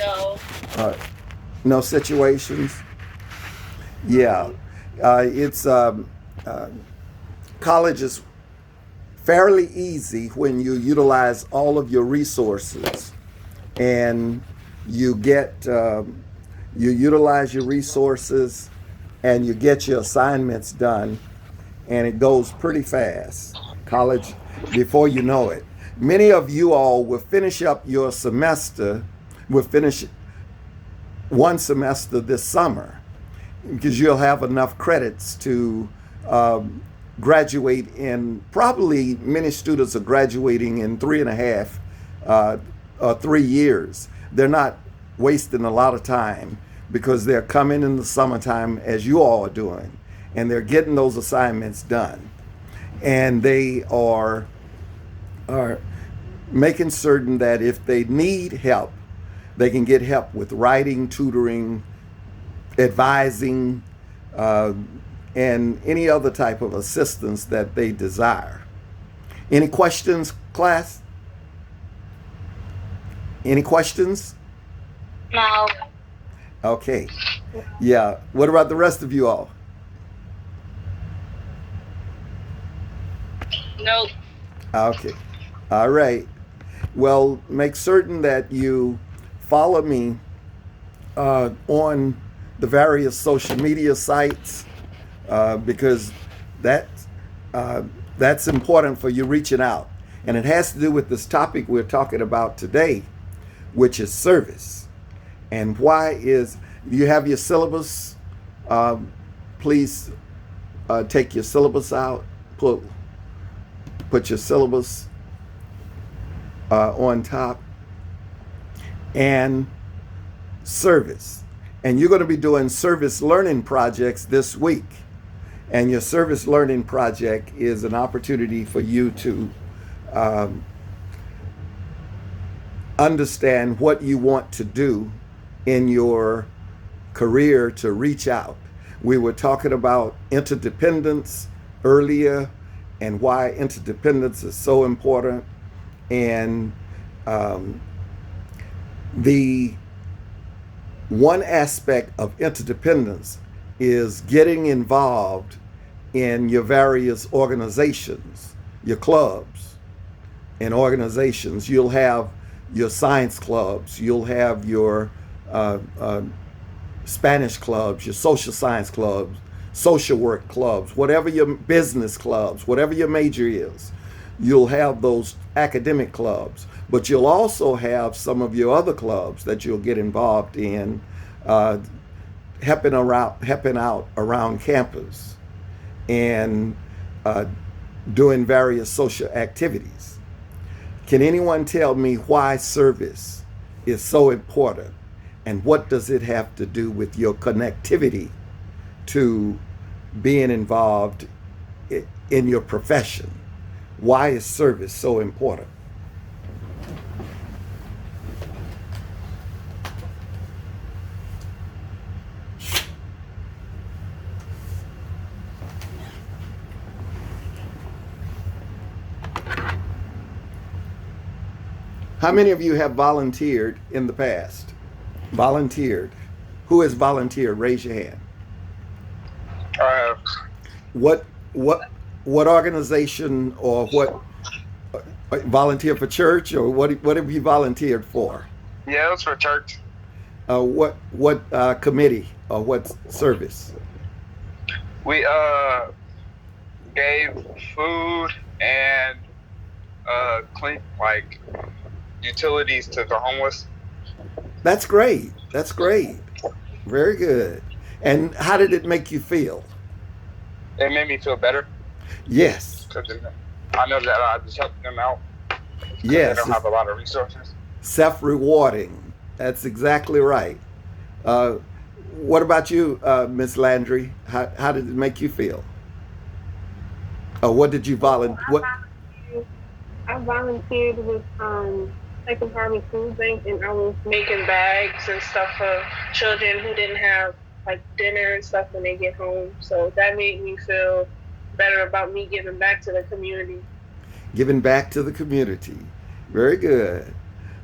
No. Uh, no situations? Yeah. Mm-mm. It's uh, college is fairly easy when you utilize all of your resources and you get you utilize your resources and you get your assignments done, and it goes pretty fast. College, before you know it, many of you all will finish up your semester, will finish one semester this summer because you'll have enough credits to um, graduate in. Probably many students are graduating in 3.5 uh, or 3 years. They're not wasting a lot of time because they're coming in the summertime as you all are doing, and they're getting those assignments done, and they are making certain that if they need help, they can get help with writing, tutoring, advising, uh, and any other type of assistance that they desire. Any questions, class? Any questions? No. Okay. Yeah. What about the rest of you all? Nope. Okay. All right. Well, make certain that you follow me on the various social media sites because that that's important for you reaching out, and it has to do with this topic we're talking about today, which is service. And why is you have your syllabus? Um, Please take your syllabus out. Put your syllabus on top, and service. And you're going to be doing service learning projects this week. And your service learning project is an opportunity for you to um, understand what you want to do in your career to reach out. We were talking about interdependence earlier and why interdependence is so important. And um, the one aspect of interdependence is getting involved in your various organizations, your clubs and organizations. You'll have your science clubs, you'll have your Spanish clubs, your social science clubs, social work clubs, whatever your business clubs, whatever your major is. You'll have those academic clubs, but you'll also have some of your other clubs that you'll get involved in, uh, helping out around campus and uh, doing various social activities. Can anyone tell me why service is so important, and what does it have to do with your connectivity to being involved in your profession? Why is service so important? How many of you have volunteered in the past? Volunteered. Who has volunteered? Raise your hand. Uh, What what what organization or what volunteer for church, or what have you volunteered for? yeah, it was for church. What committee or what service? We gave food and clean like utilities to the homeless. That's great. That's great. Very good. And how did it make you feel? It made me feel better Yes. because I know that I just helped them out because they Yes. don't have a lot of resources. Self-rewarding. That's exactly right. Uh, what about you, Miss Landry? How did it make you feel? What did you So volunteer? What? I volunteered with Second Harvest Food Bank, and I was making bags and stuff for children who didn't have like dinner and stuff when they get home. So that made me feel better about me giving back to the community. Giving back to the community. Very good.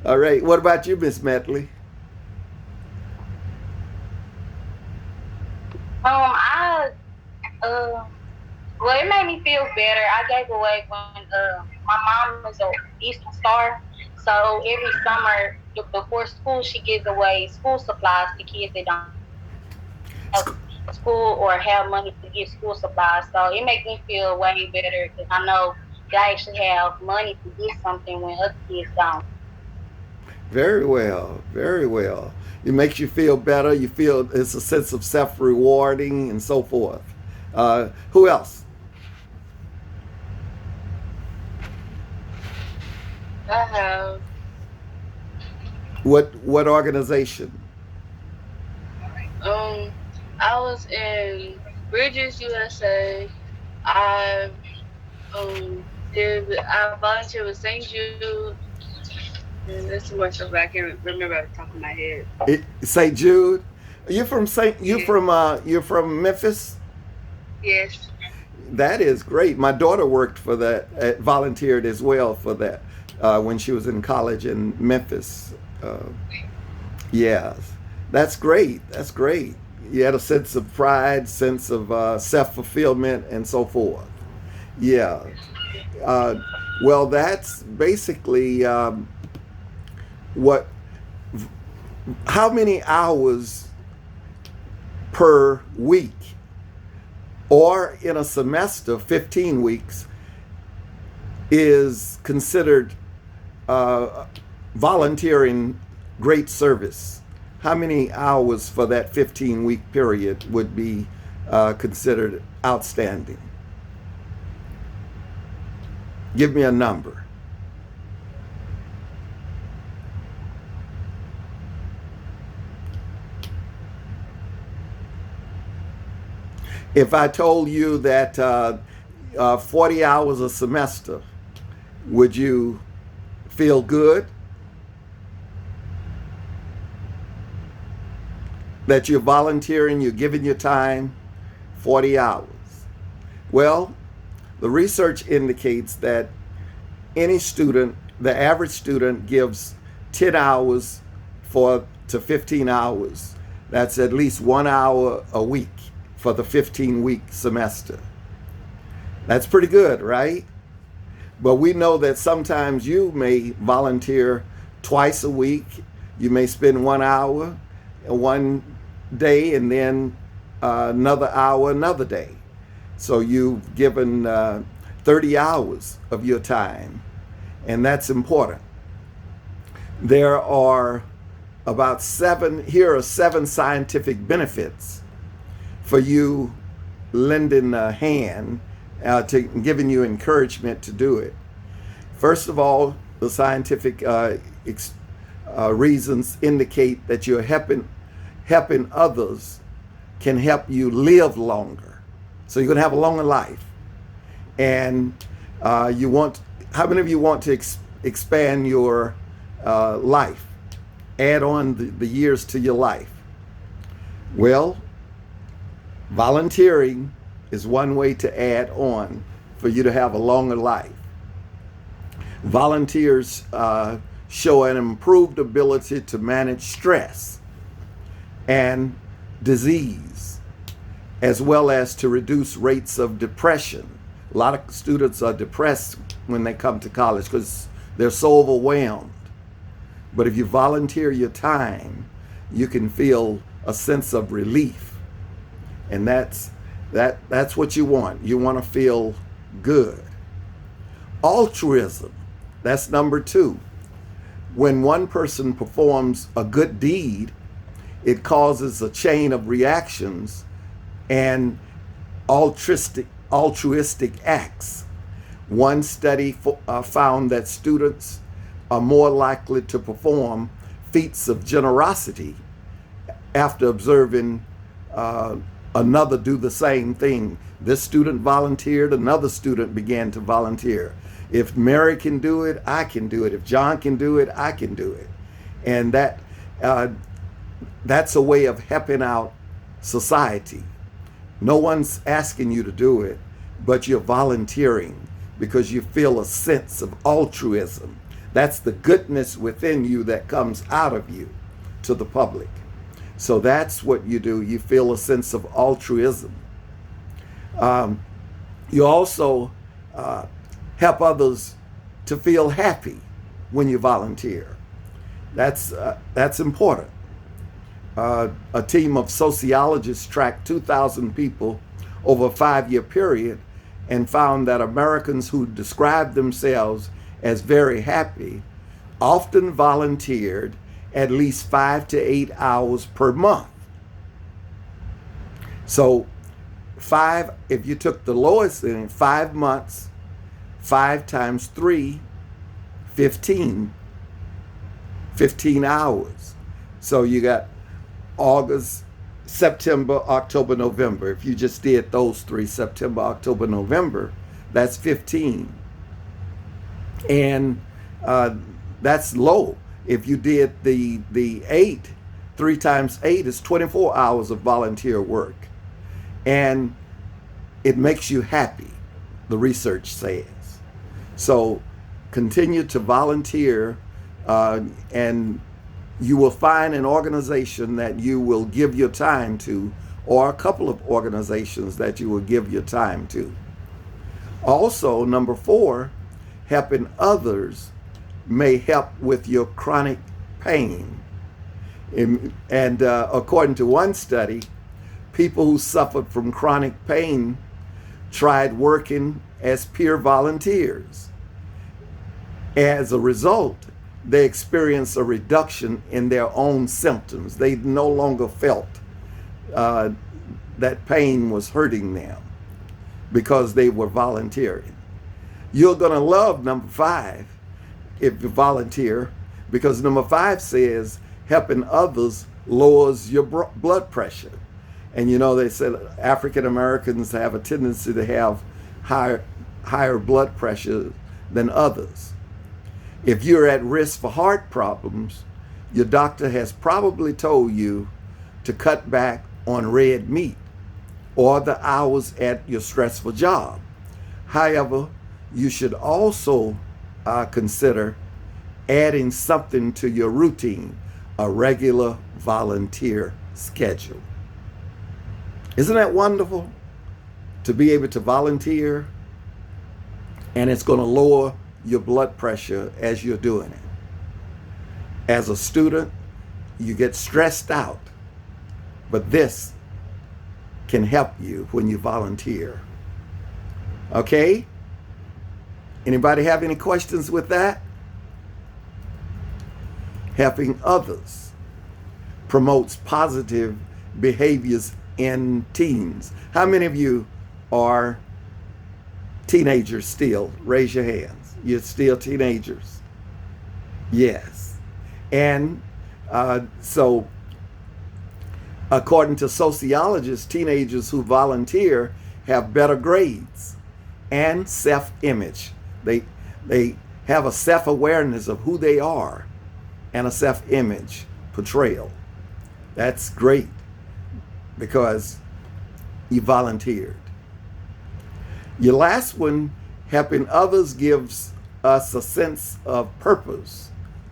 All right. What about you, Miss Metley? feel better. I gave away when my mom is a Eastern Star, so every summer before school she gives away school supplies to kids that don't have Sc- school or have money to get school supplies. So it makes me feel way better because I know that I actually have money to get something when other kids don't. Very well, very well. It makes you feel better. You feel it's a sense of self-rewarding and so forth. Who else? I have What organization? um I was in Bridges USA. I I volunteered with St. Jude, and there's too much stuff I can't remember at the top of my head. St. Jude. You're from Saint. Yeah. You're from Memphis. Yes. That is great. My daughter worked for that. Volunteered as well for that when she was in college in Memphis. Yes, that's great. That's great. You had a sense of pride, sense of self-fulfillment, and so forth. Yeah. Uh, well, that's basically what. How many hours per week, or in a semester, 15 weeks, is considered volunteering great service? How many hours for that 15-week period would be considered outstanding? Give me a number. If I told you that 40 hours a semester, would you feel good? That you're volunteering, you're giving your time 40 hours. Well, the research indicates that any student, the average student, gives 10 hours to 15 hours. That's at least 1 hour a week for the 15-week semester. That's pretty good, right? But we know that sometimes you may volunteer twice a week. You may spend 1 hour one day and then another hour another day. So you've given 30 hours of your time, and that's important. There are here are 7 scientific benefits for you lending a hand to giving you encouragement to do it. First of all, the scientific reasons indicate that you're helping others can help you live longer. So you're going to have a longer life. And how many of you want to expand your life? Add on the years to your life? Well, volunteering is one way to add on for you to have a longer life. Volunteers show an improved ability to manage stress and disease, as well as to reduce rates of depression. A lot of students are depressed when they come to college because they're so overwhelmed. But if you volunteer your time, you can feel a sense of relief. And that's what you want. You want to feel good. Altruism, that's number 2. When one person performs a good deed, it causes a chain of reactions and altruistic acts. One study found that students are more likely to perform feats of generosity after observing another do the same thing. This student volunteered, another student began to volunteer. If Mary can do it, I can do it. If John can do it, I can do it. And that's a way of helping out society. No one's asking you to do it, but you're volunteering because you feel a sense of altruism. That's the goodness within you that comes out of you to the public. So that's what you do. You feel a sense of altruism. You also uh, help others to feel happy when you volunteer. That's important. A team of sociologists tracked 2,000 people over a 5-year period and found that Americans who described themselves as very happy often volunteered at least 5 to 8 hours per month. So, if you took the lowest in 5 months, 5 times 3, 15 hours. So you got August, September, October, November. If you just did those three, September, October, November, that's 15. And that's low. If you did the 8, 3 times 8 is 24 hours of volunteer work. And it makes you happy, the research says. So continue to volunteer, and you will find an organization that you will give your time to, or a couple of organizations that you will give your time to. Also, number 4, helping others may help with your chronic pain. And according to one study, people who suffered from chronic pain tried working as peer volunteers. As a result, they experienced a reduction in their own symptoms. They no longer felt that pain was hurting them because they were volunteering. You're going to love number 5 if you volunteer, because number 5 says helping others lowers your blood pressure. And you know, they said African Americans have a tendency to have higher blood pressure than others. If you're at risk for heart problems, your doctor has probably told you to cut back on red meat or the hours at your stressful job. However, you should also consider adding something to your routine, a regular volunteer schedule. Isn't that wonderful to be able to volunteer? And it's going to lower your blood pressure as you're doing it. As a student, you get stressed out, but this can help you when you volunteer. Okay? Anybody have any questions with that? Helping others promotes positive behaviors in teens. How many of you are teenagers still? Raise your hands. You're still teenagers. Yes. And so according to sociologists, teenagers who volunteer have better grades and self-image. They have a self-awareness of who they are and a self-image portrayal. That's great because you volunteered. Your last one, helping others, gives us a sense of purpose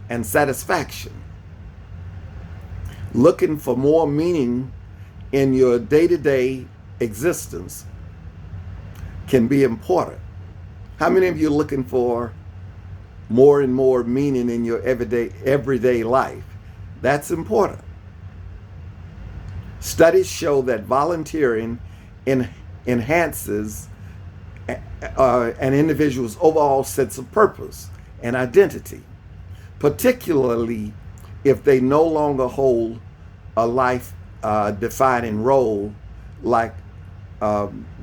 and satisfaction. Looking for more meaning in your day-to-day existence can be important. How many of you are looking for more and more meaning in your everyday life? That's important. Studies show that volunteering enhances an individual's overall sense of purpose and identity, particularly if they no longer hold a life-defining role like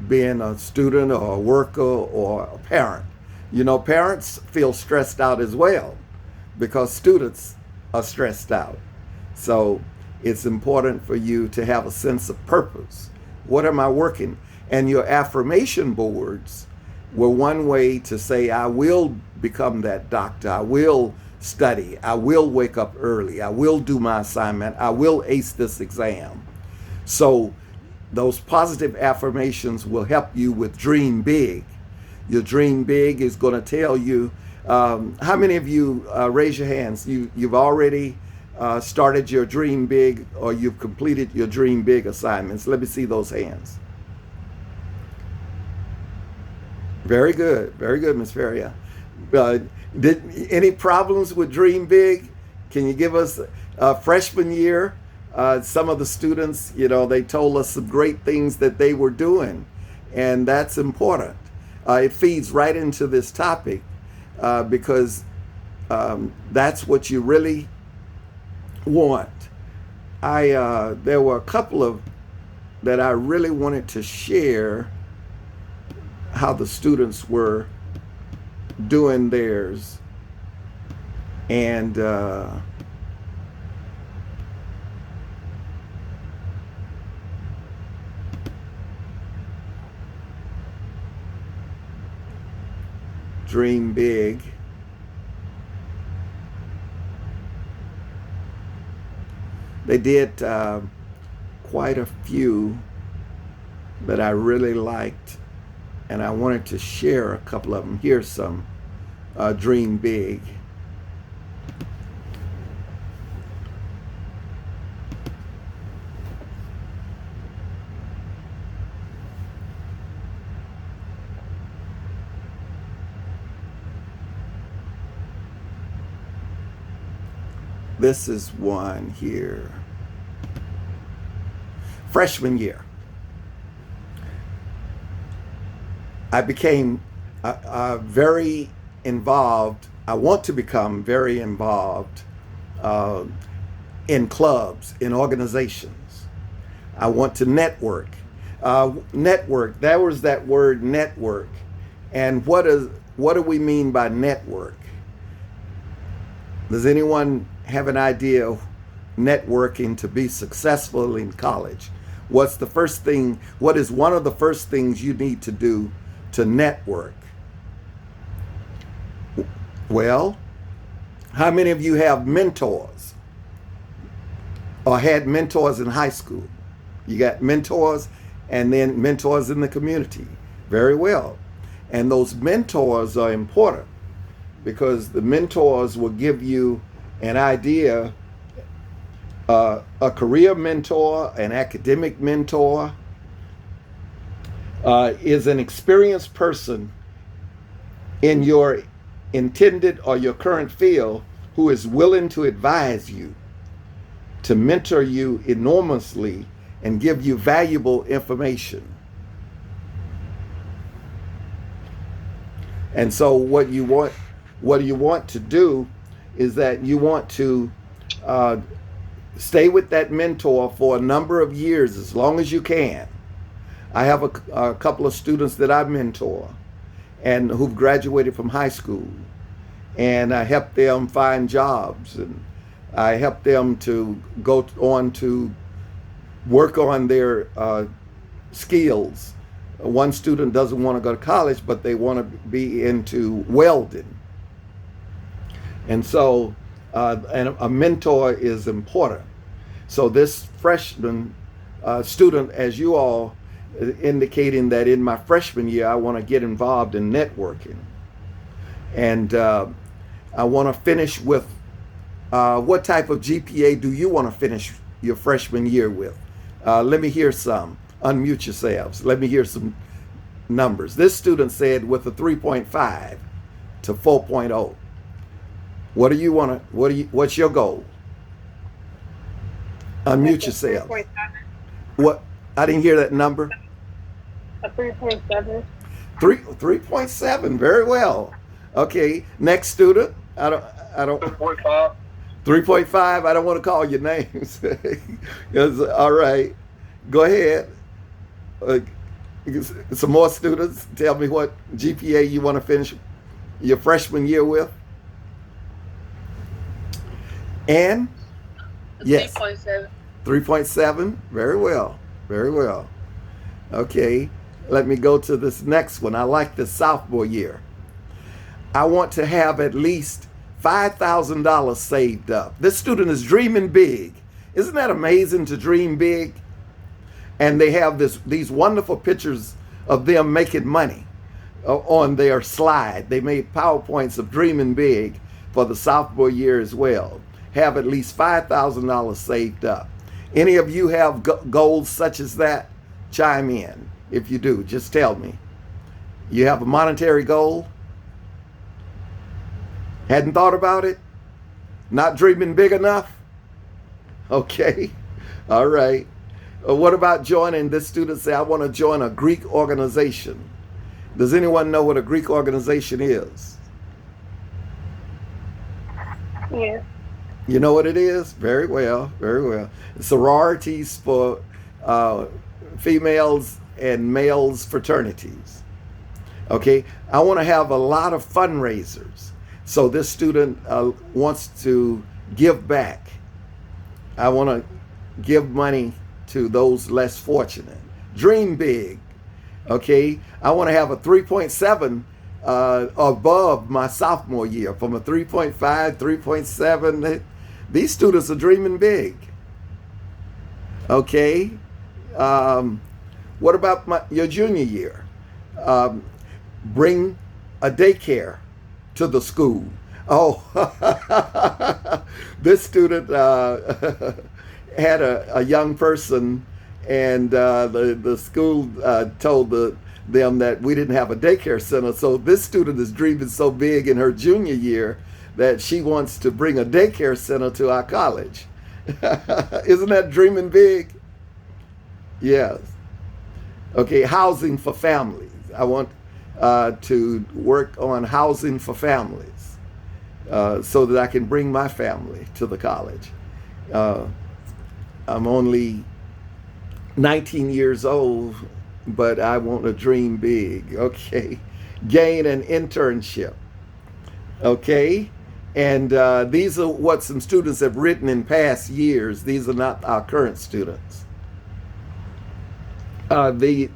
being a student or a worker or a parent. You know, parents feel stressed out as well because students are stressed out. So it's important for you to have a sense of purpose. What am I working? And your affirmation boards were one way to say, I will become that doctor. I will study. I will wake up early. I will do my assignment. I will ace this exam. So those positive affirmations will help you with dream big. Your dream big is going to tell you, how many of you, raise your hands, you've already started your dream big, or you've completed your dream big assignments? Let me see those hands. Very good, Miss Feria. Uh, did any problems with Dream Big? Can you give us freshman year? Some of the students, they told us some great things that they were doing, and that's important. It feeds right into this topic because that's what you really want. There were a couple of that I really wanted to share how the students were doing theirs, and Dream Big. They did quite a few that I really liked, and I wanted to share a couple of them. Here's some Dream Big. This is one here. Freshman year, I became very involved. I want to become very involved in clubs, in organizations. I want to network. Network, that was that word network. And what do we mean by network? Does anyone have an idea of networking to be successful in college? What is one of the first things you need to do to network? Well, how many of you have mentors or had mentors in high school? You got mentors and then mentors in the community. Very well. And those mentors are important because the mentors will give you an idea. A career mentor, an academic mentor, is an experienced person in your intended or your current field who is willing to advise you, to mentor you enormously, and give you valuable information. And so what you want to do is that you want to stay with that mentor for a number of years, as long as you can. I have a couple of students that I mentor and who've graduated from high school, and I help them find jobs, and I help them to go on to work on their skills. One student doesn't want to go to college, but they want to be into welding. And so and a mentor is important. So this freshman student, as you all indicating that in my freshman year, I want to get involved in networking. And I want to finish with, what type of GPA do you want to finish your freshman year with? Let me hear some. Unmute yourselves. Let me hear some numbers. This student said with a 3.5 to 4.0. What's your goal? Unmute yourself. 3.7. What? I didn't hear that number. A 3.7. 3.7. Very well. Okay. Next student. I don't 2.5. 3.5. I don't want to call your names. All right. Go ahead. Some more students. Tell me what GPA you want to finish your freshman year with. And yes, 3.7. 3.7. Very well. Very well. Okay. Let me go to this next one. I like the sophomore year. I want to have at least $5,000 saved up. This student is dreaming big. Isn't that amazing to dream big? And they have these wonderful pictures of them making money on their slide. They made PowerPoints of dreaming big for the sophomore year as well. Have at least $5,000 saved up. Any of you have goals such as that? Chime in. If you do, just tell me. You have a monetary goal? Hadn't thought about it? Not dreaming big enough? Okay. All right. What about joining? This student say, I want to join a Greek organization. Does anyone know what a Greek organization is? Yeah. You know what it is? Very well, very well. Sororities for females and males fraternities. Okay, I want to have a lot of fundraisers. So this student wants to give back. I want to give money to those less fortunate. Dream big. Okay, I want to have a 3.7 above my sophomore year, from a 3.5, 3.7. These students are dreaming big. Okay, what about your junior year? Bring a daycare to the school. Oh, this student had a young person, and the school told them that we didn't have a daycare center. So this student is dreaming so big in her junior year that she wants to bring a daycare center to our college. Isn't that dreaming big? Yes. Okay, housing for families. I want to work on housing for families so that I can bring my family to the college. I'm only 19 years old, but I want to dream big. Okay. Gain an internship. Okay. And these are what some students have written in past years. These are not our current students. The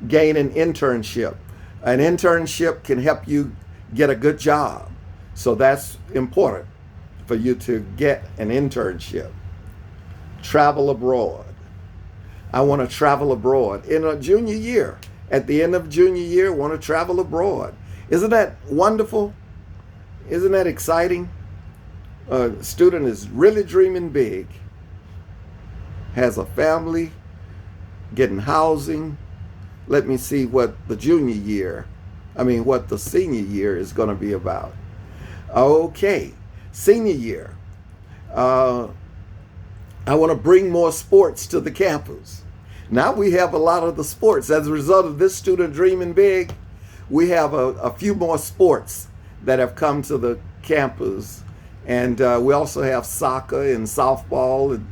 gain an internship. An internship can help you get a good job. So that's important for you to get an internship. Travel abroad. I want to travel abroad in a junior year. At the end of junior year, I want to travel abroad. Isn't that wonderful? Isn't that exciting? A student is really dreaming big. Has a family, getting housing. Let me see what the what the senior year is going to be about. Okay, senior year. I want to bring more sports to the campus. Now we have a lot of the sports. As a result of this student dreaming big, we have a few more sports that have come to the campus. And we also have soccer and softball and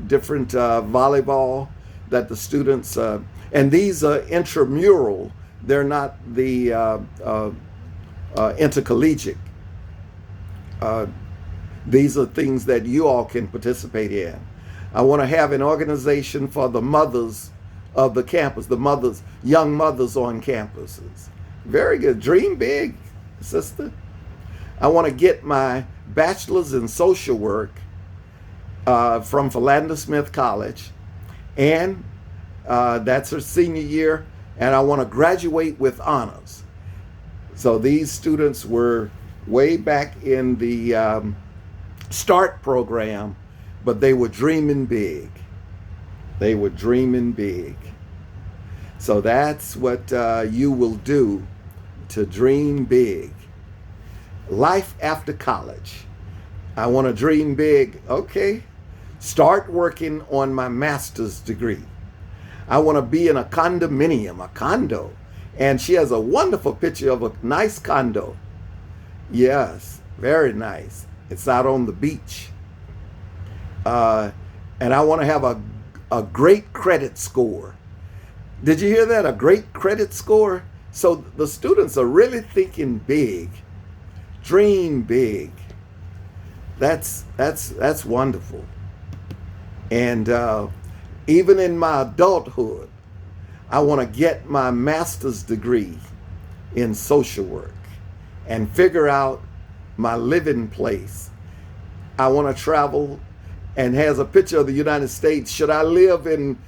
different volleyball that the students, and these are intramural. They're not the intercollegiate. These are things that you all can participate in. I want to have an organization for the mothers of the campus, the young mothers on campuses. Very good. Dream big, sister. I want to get my bachelor's in social work from Philander Smith College, and that's her senior year, and I want to graduate with honors. So these students were way back in the START program, but they were dreaming big. They were dreaming big. So that's what you will do to dream big. Life after college. I want to dream big. Okay. Start working on my master's degree. I want to be in a condominium, a condo. And she has a wonderful picture of a nice condo. Yes, very nice. It's out on the beach. And I want to have a great credit score. Did you hear that? A great credit score? So the students are really thinking big. Dream big. That's wonderful. And even in my adulthood, I want to get my master's degree in social work and figure out my living place. I want to travel, and has a picture of the United States. Should I live in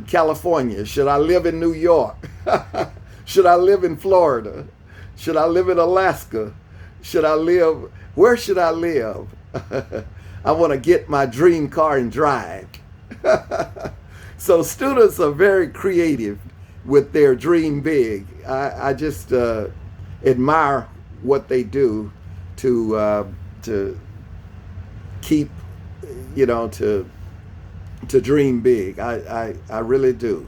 California? Should I live in New York? Should I live in Florida? Should I live in Alaska? Where should I live? I want to get my dream car and drive. So students are very creative. with their dream big. I just admire what they do to keep, to dream big. I really do.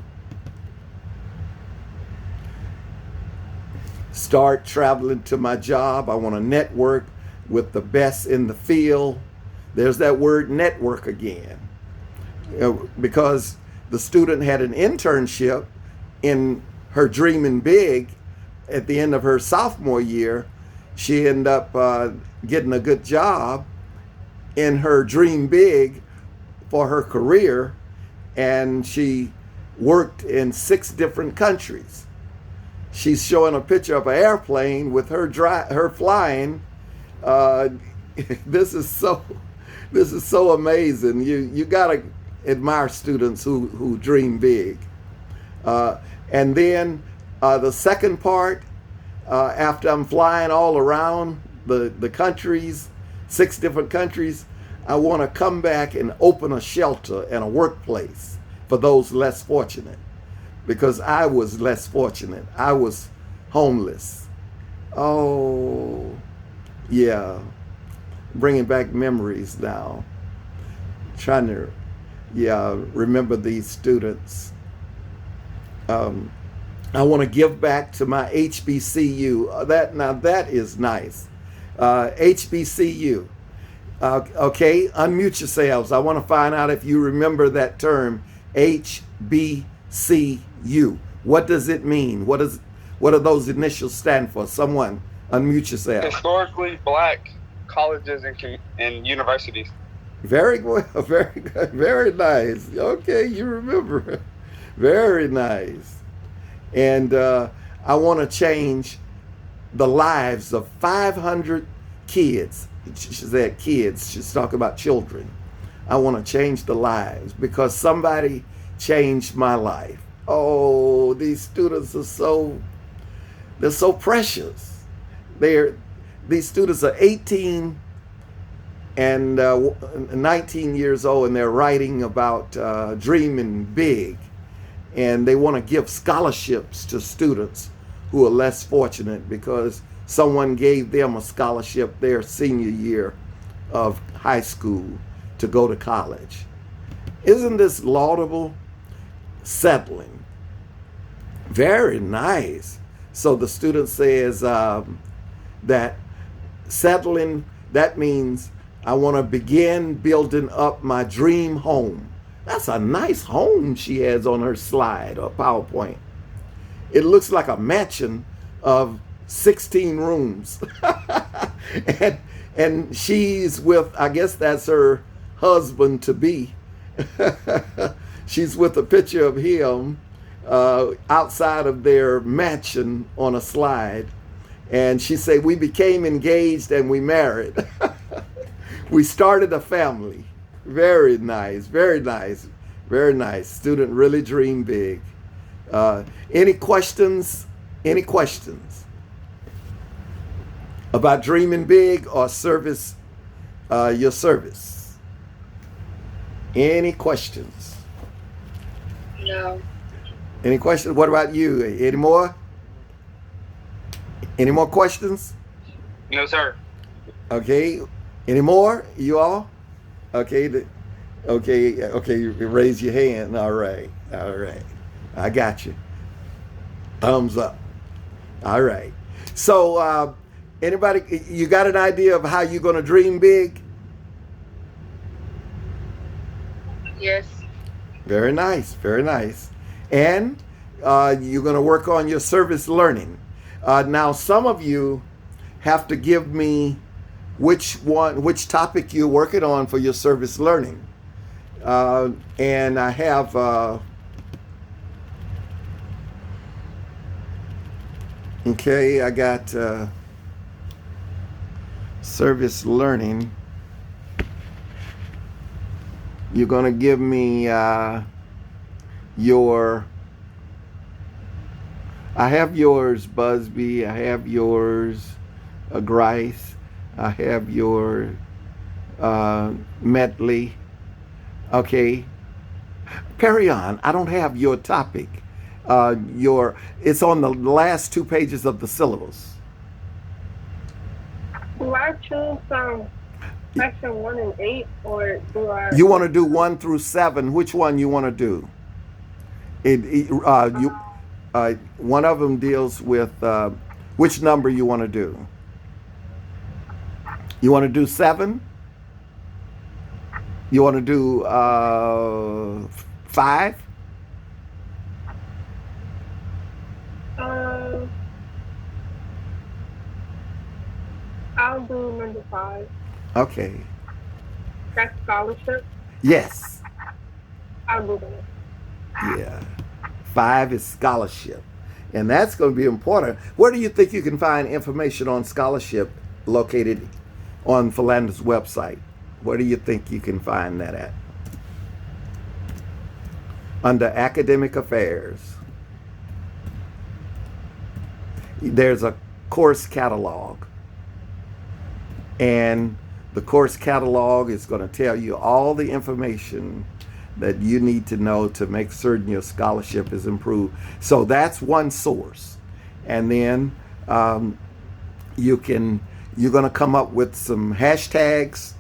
Start traveling to my job. I want to network with the best in the field. There's that word network again. Because the student had an internship in her dreaming big at the end of her sophomore year. She ended up getting a good job in her dream big for her career, and she worked in 6 different countries. She's showing a picture of an airplane with her flying. This is so amazing. You gotta admire students who dream big. And then the second part, after I'm flying all around the countries, 6 different countries, I want to come back and open a shelter and a workplace for those less fortunate. Because I was less fortunate. I was homeless. Oh, yeah. Bringing back memories now. Trying to, remember these students. I want to give back to my HBCU. That is nice. HBCU. Okay, unmute yourselves. I want to find out if you remember that term, HBCU. What does it mean? What do those initials stand for? Someone unmute yourself. Historically Black colleges and universities. Very well, very good, very nice. Okay, you remember. Very nice. And I want to change the lives of 500 kids. She said kids. She's talking about children. I want to change the lives because somebody changed my life. Oh, these students are they're so precious. These students are 18 and 19 years old, and they're writing about dreaming big. And they want to give scholarships to students who are less fortunate because someone gave them a scholarship their senior year of high school to go to college. Isn't this laudable? Settling. Very nice. So the student says that settling, that means I want to begin building up my dream home. That's a nice home she has on her slide or PowerPoint. It looks like a mansion of 16 rooms. and she's with, I guess that's her husband to be. She's with a picture of him outside of their mansion on a slide. And she said, we became engaged and we married. We started a family. Very nice, very nice, very nice. Student really dreamed big. Any questions? Any questions about dreaming big or service, your service? Any questions? No. Any questions? What about you? Any more? Any more questions? No, sir. Okay. Any more? You all? Okay. Okay. Raise your hand. All right. I got you. Thumbs up. All right. So, anybody, you got an idea of how you're going to dream big? Yes. Very nice. Very nice. And you're going to work on your service learning. Now, some of you have to give me which topic you're working on for your service learning. And I have I got service learning. You're going to give me I have yours, Busby. I have yours, Grice. I have your Metley. Okay. Perry on, I don't have your topic. it's on the last 2 pages of the syllabus. Do I choose section 1 and 8, or do I? You want to do 1 through 7. Which one you want to do? You one of them deals with which number you want to do. You want to do 7? You want to do 5? Uh, I'll do number 5. Okay. That's scholarship. Yes. I'll do that. Yeah. 5 is scholarship. And that's going to be important. Where do you think you can find information on scholarship located on Philander's website? Where do you think you can find that at? Under academic affairs, there's a course catalog. And the course catalog is going to tell you all the information that you need to know to make certain your scholarship is improved. So that's one source. And then you're going to come up with some hashtags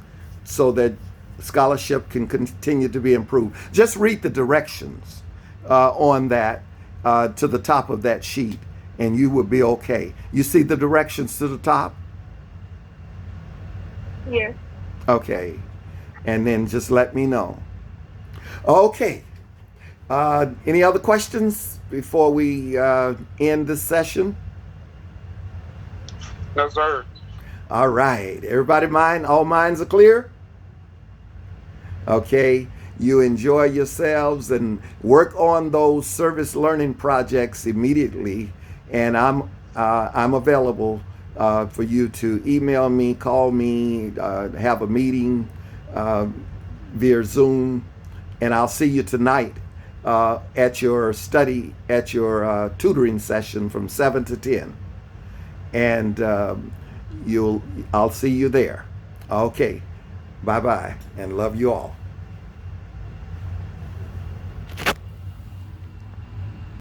so that scholarship can continue to be improved. Just read the directions on that to the top of that sheet, and you will be okay. You see the directions to the top? Yeah. Okay. And then just let me know. Okay. Any other questions before we end this session? No, sir. All right. Everybody all minds are clear? Okay. You enjoy yourselves and work on those service learning projects immediately. And I'm available for you to email me, call me, have a meeting via Zoom. And I'll see you tonight at your tutoring session from 7 to 10. And I'll see you there. Okay. Bye-bye and love you all.